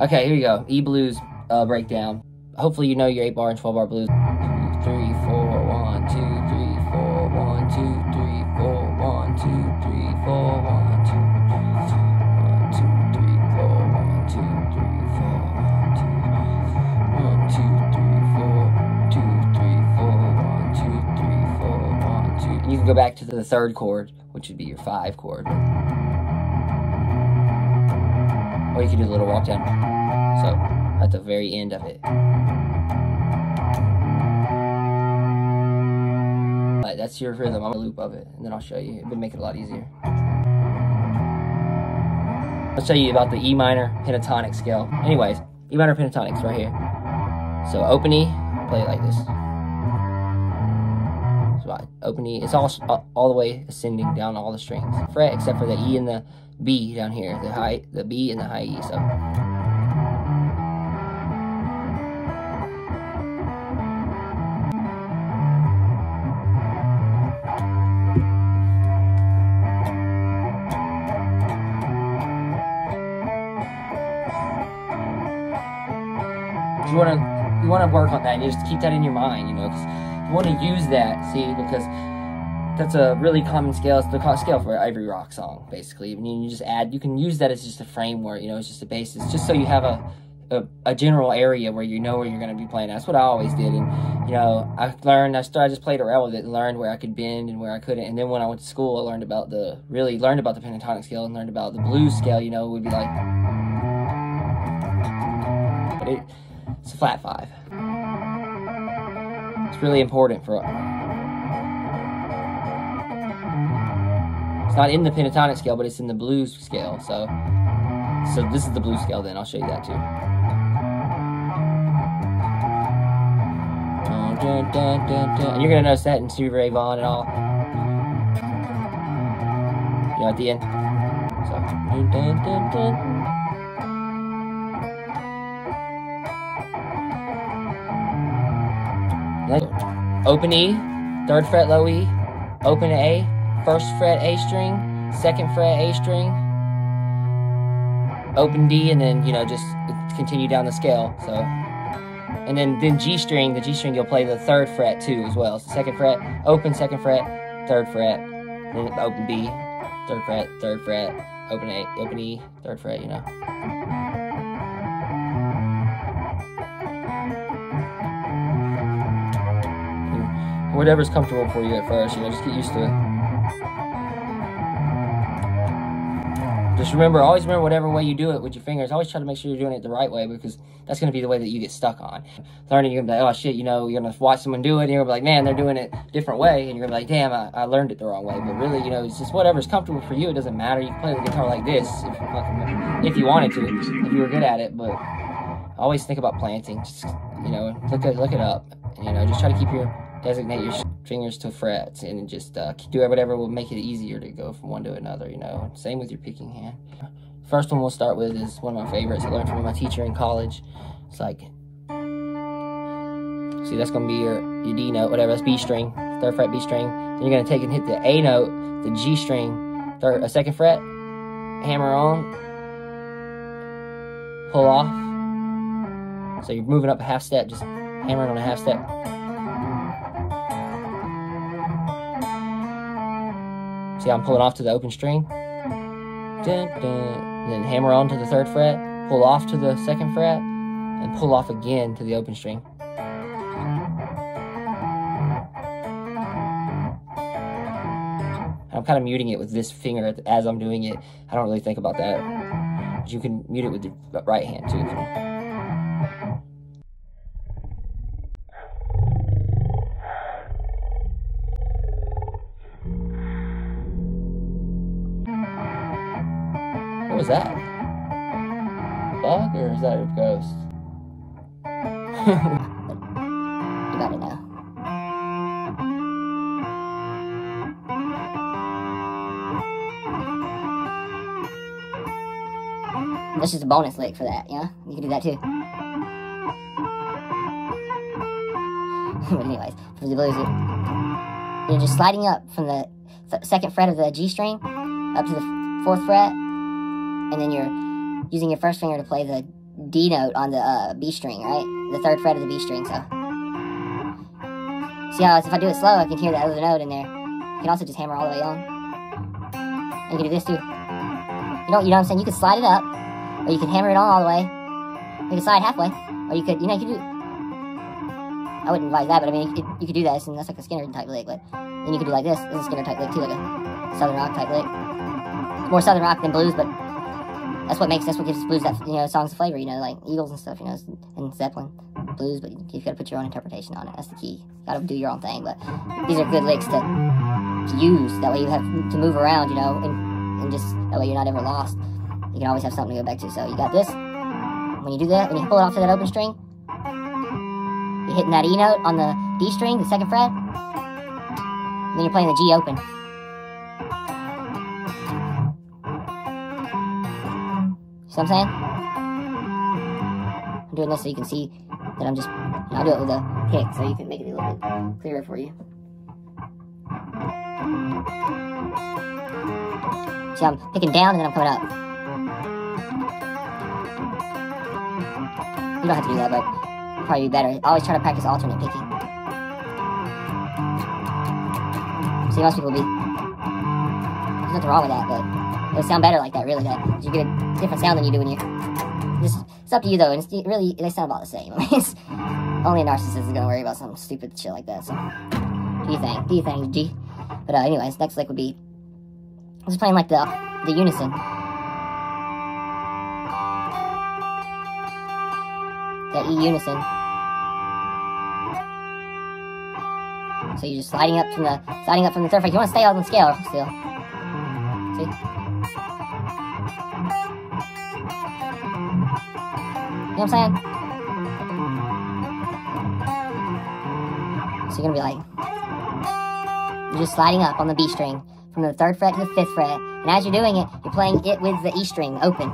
Okay, here you go. E blues breakdown. Hopefully you know your 8-bar and 12-bar blues. 2, 3, 4, 1, 2, 3, 4, 1, 2, 3, 4, 1, 2, 3, 4, 1, 2, 3, 4, 1, 2, 3, 4, 1, 2, 3, 4, 2, 3, 4, 1, 2, 3, 4, 1, 2. And you can go back to the third chord, which would be your 5 chord. Or you can do a little walk down. So, at the very end of it. Right, that's your rhythm. I'm gonna loop of it, and then I'll show you. It would make it a lot easier. I'll show you about the E minor pentatonic scale. Anyways, E minor pentatonics right here. So open E, play it like this. So open E, it's all the way ascending down all the strings. Fret except for the E and the B down here, the B and the high E. So. You want to work on that, and you just keep that in your mind, you know, because you want to use that, see, because that's a really common scale. It's the scale for every rock song, basically. And you just add, you can use that as just a framework, you know, it's just a basis, just so you have a general area where you know where you're going to be playing. That's what I always did, and, you know, I just played around with it and learned where I could bend and where I couldn't, and then when I went to school, I learned about the pentatonic scale and learned about the blues scale, you know, it would be like, but it's a flat 5. It's really important for. It's not in the pentatonic scale, but it's in the blues scale. So this is the blues scale. Then I'll show you that too. And you're gonna notice that in Stevie Ray Vaughan and all. You know, at the end. So. Open E, 3rd fret low E, open A, 1st fret A string, 2nd fret A string, open D, and then, you know, just continue down the scale. So, and then G string, the G string you'll play the 3rd fret too as well. So 2nd fret, open 2nd fret, 3rd fret, then open B, 3rd fret, 3rd fret, open A, open E, 3rd fret, you know. Whatever's comfortable for you at first, you know, just get used to it. Just always remember whatever way you do it with your fingers, always try to make sure you're doing it the right way, because that's going to be the way that you get stuck on. Learning, you're going to be like, oh shit, you know, you're going to watch someone do it, and you're going to be like, man, they're doing it a different way, and you're going to be like, damn, I learned it the wrong way. But really, you know, it's just whatever's comfortable for you, it doesn't matter. You can play the guitar like this if you wanted to, if you were good at it, but always think about planting. Just, you know, look it up, and, you know, just try to designate your fingers to frets, and just do whatever will make it easier to go from one to another, you know. Same with your picking hand. First one we'll start with is one of my favorites I learned from my teacher in college. It's like, see, that's going to be your D note, whatever, that's B string, 3rd fret B string. Then you're going to take and hit the A note, the G string, 2nd fret, hammer on, pull off. So you're moving up a half step, just hammering on a half step. See how I'm pulling off to the open string? Dun, dun. Then hammer on to the 3rd fret, pull off to the 2nd fret, and pull off again to the open string. I'm kind of muting it with this finger as I'm doing it. I don't really think about that. But you can mute it with the right hand too. What was that? A bug, or is that a ghost? You got it now. This is a bonus lick for that, you know? You can do that too. But anyways, for the blues, you're just sliding up from the 2nd fret of the G string up to the 4th fret, and then you're using your 1st finger to play the D note on the B string, right? The 3rd fret of the B string, so. See how if I do it slow, I can hear that other note in there. You can also just hammer all the way on. And you can do this too. You know what I'm saying? You could slide it up, or you could hammer it on all the way. You could slide halfway, or you could, you could do. I wouldn't advise that, but I mean, you could do this, and that's like a Skinner type lick. But then you could do like this. This is a Skinner type lick too, like a Southern rock type lick. It's more Southern rock than blues, but that's what gives blues that, songs of flavor, like Eagles and stuff, and Zeppelin, blues, but you've got to put your own interpretation on it. That's the key. You got to do your own thing, but these are good licks to use. That way you have to move around, and just, that way you're not ever lost. You can always have something to go back to. So you got this. When you do that, when you pull it off to that open string, you're hitting that E note on the D string, the 2nd fret, and then you're playing the G open. See what I'm saying? I'm doing this so you can see that I'm just, I'll do it with a kick so you can make it a little bit clearer for you. See, I'm picking down and then I'm coming up. You don't have to do that, but it'd probably be better. Always try to practice alternate picking. See, most people there's nothing wrong with that, but it would sound better like that, really. That you get a different sound than you do when you. It's up to you though, and really they sound about the same. I mean, only a narcissist is gonna worry about some stupid shit like that. So, do you think, G? But anyways, next lick would be just playing like the unison. That E unison. So you're just sliding up from the 3rd fret. You want to stay on the scale still. See? You know what I'm saying? So you're gonna be like, you're just sliding up on the B string from the 3rd fret to the 5th fret, and as you're doing it, you're playing it with the E string open.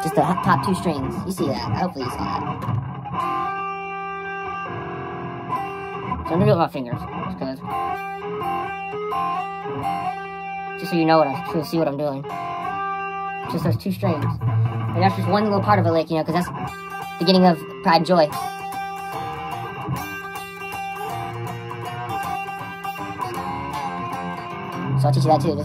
Just the top 2 strings. You see that? Hopefully you saw that. So I'm gonna do it with my fingers, just so you know see what I'm doing. Just those 2 strings, and that's just one little part of a lick, because that's the beginning of Pride and Joy. So I'll teach you that too.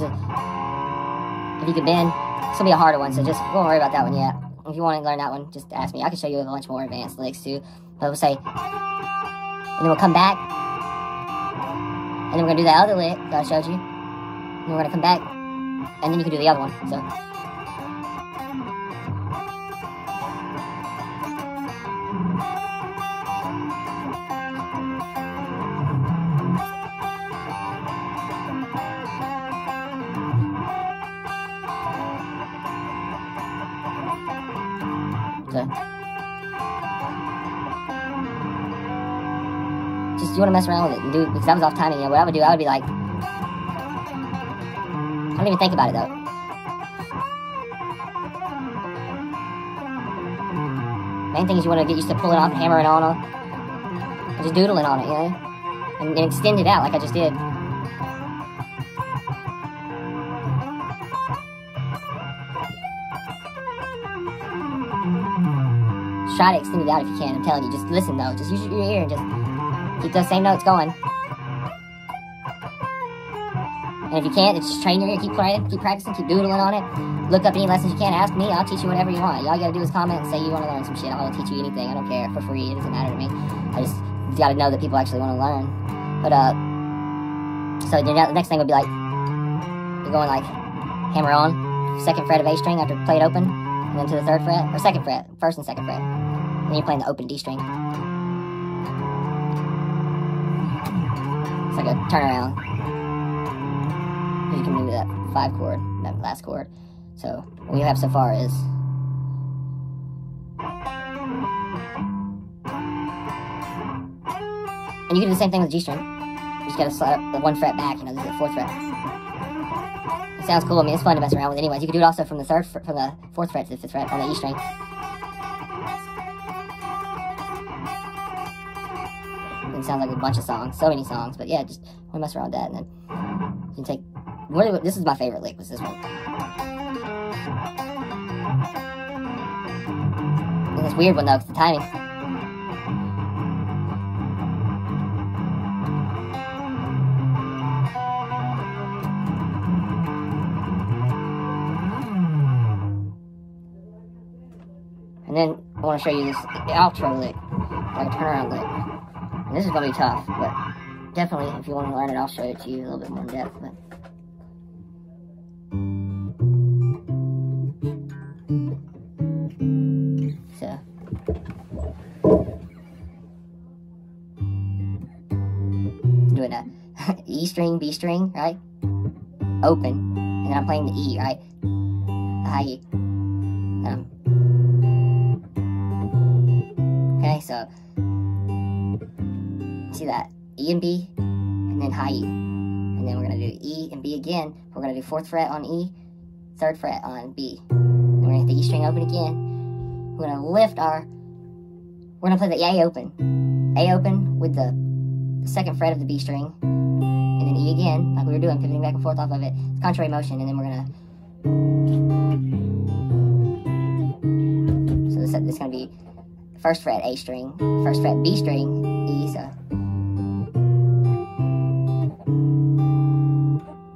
If you can bend, this will be a harder one, so just don't worry about that one yet. If you want to learn that one, just ask me. I can show you a bunch more advanced licks too. But we'll say, and then we'll come back, and then we're gonna do that other lick that I showed you. And we're gonna come back, and then you can do the other one. So. Just you want to mess around with it and do, because I was off timing. What I would do, I would be like, I don't even think about it though. Main thing is you want to get used to pulling off and hammering on it, and just doodling on it, and extend it out like I just did. Try to extend it out if you can. I'm telling you, just listen though. Just use your ear and just keep those same notes going. And if you can't, just train your ear. Keep playing, keep practicing, keep doodling on it. Look up any lessons you can. Ask me. I'll teach you whatever you want. All you gotta do is comment and say you want to learn some shit. I'll teach you anything. I don't care. For free. It doesn't matter to me. I just gotta know that people actually want to learn. But so the next thing would be like, you're going like hammer on 2nd fret of A string after play it open, and then to the 3rd fret or 2nd fret, 1st and 2nd fret. And then you're playing the open D string. It's like a turnaround. You can move that 5 chord, that last chord. So what you have so far is and you can do the same thing with the G string. You just gotta slide the 1 fret back, this is the 4th fret. It sounds cool. I mean, it's fun to mess around with. Anyways, you can do it also from the 4th fret to the 5th fret on the E string. It sounds like a bunch of songs, so many songs, but yeah, just want to mess around with that, and then You can take, this is my favorite lick, was this one. And this weird one though, 'cause the timing. And then I want to show you this outro lick, like a turnaround lick. And this is going to be tough, but definitely if you want to learn it, I'll show it to you a little bit more in depth. But so, doing a E string, B string, right? Open, and then I'm playing the E, right? The high E. Okay, so see that E and B, and then high E, and then we're gonna do E and B again. We're gonna do 4th fret on E, 3rd fret on B. And we're gonna hit the E string open again. We're gonna lift our. We're gonna play the A open with the 2nd fret of the B string, and then E again, like we were doing, pivoting back and forth off of it. It's contrary motion, and then we're gonna. So this is gonna be 1st fret A string, 1st fret B string, E, so.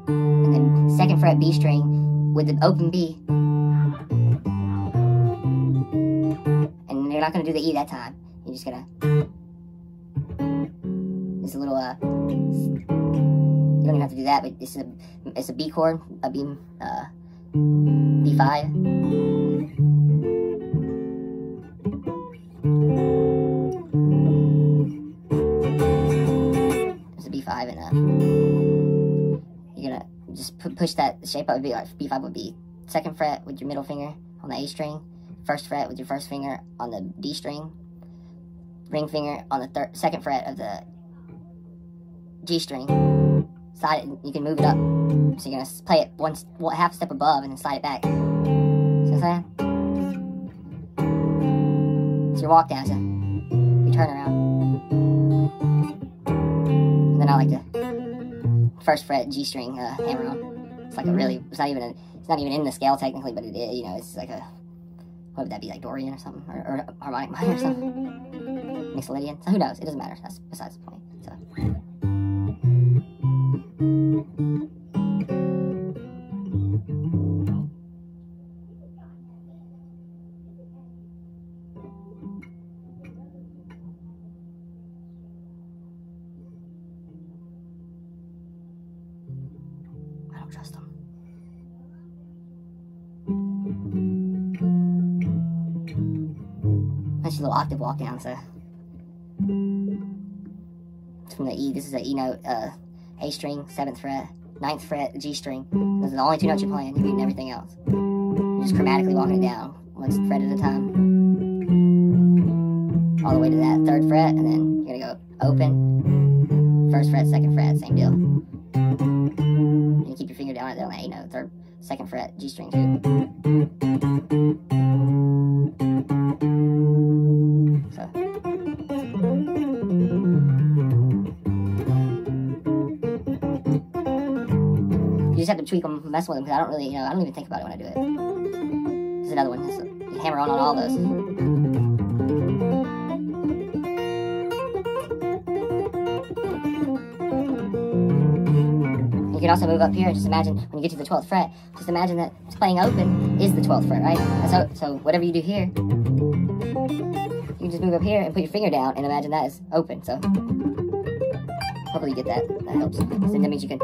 And then 2nd fret B string with the open B. And you're not gonna do the E that time. You're just gonna, it's a little, you don't even have to do that, but it's a B chord, a B, B5. There's a B5 and you're gonna just push that shape up. Would be like B5 would be 2nd fret with your middle finger on the A string, 1st fret with your 1st finger on the D string, ring finger on the 2nd fret of the G string. Slide it, you can move it up. So you're gonna play it half step above and then slide it back. See what I'm saying? It's your walk down, so your turn around. And then I like to 1st fret G string hammer on. It's like a really, it's not even in the scale technically, but it is, you know, it's like a, what would that be, like Dorian or something, or harmonic minor or something, Mixolydian. So who knows? It doesn't matter. That's besides the point. So. I don't trust them. That's your little octave walk down, so it's from the E. This is an E note, A string, 7th fret, 9th fret, G string. Those are the only 2 notes you're playing. You're reading everything else. You're just chromatically walking it down, 1 fret at a time, all the way to that 3rd fret, and then you're gonna go open, 1st fret, 2nd fret, same deal. And you keep your finger down right there on the A note, 3rd, 2nd fret, G string too. So. You just have to tweak them, mess with them, because I don't really, I don't even think about it when I do it. There's another one. You hammer on all those. You can also move up here and just imagine, when you get to the 12th fret, just imagine that playing open is the 12th fret, right? So whatever you do here, you can just move up here and put your finger down and imagine that is open. So hopefully you get that. That helps. So that means you can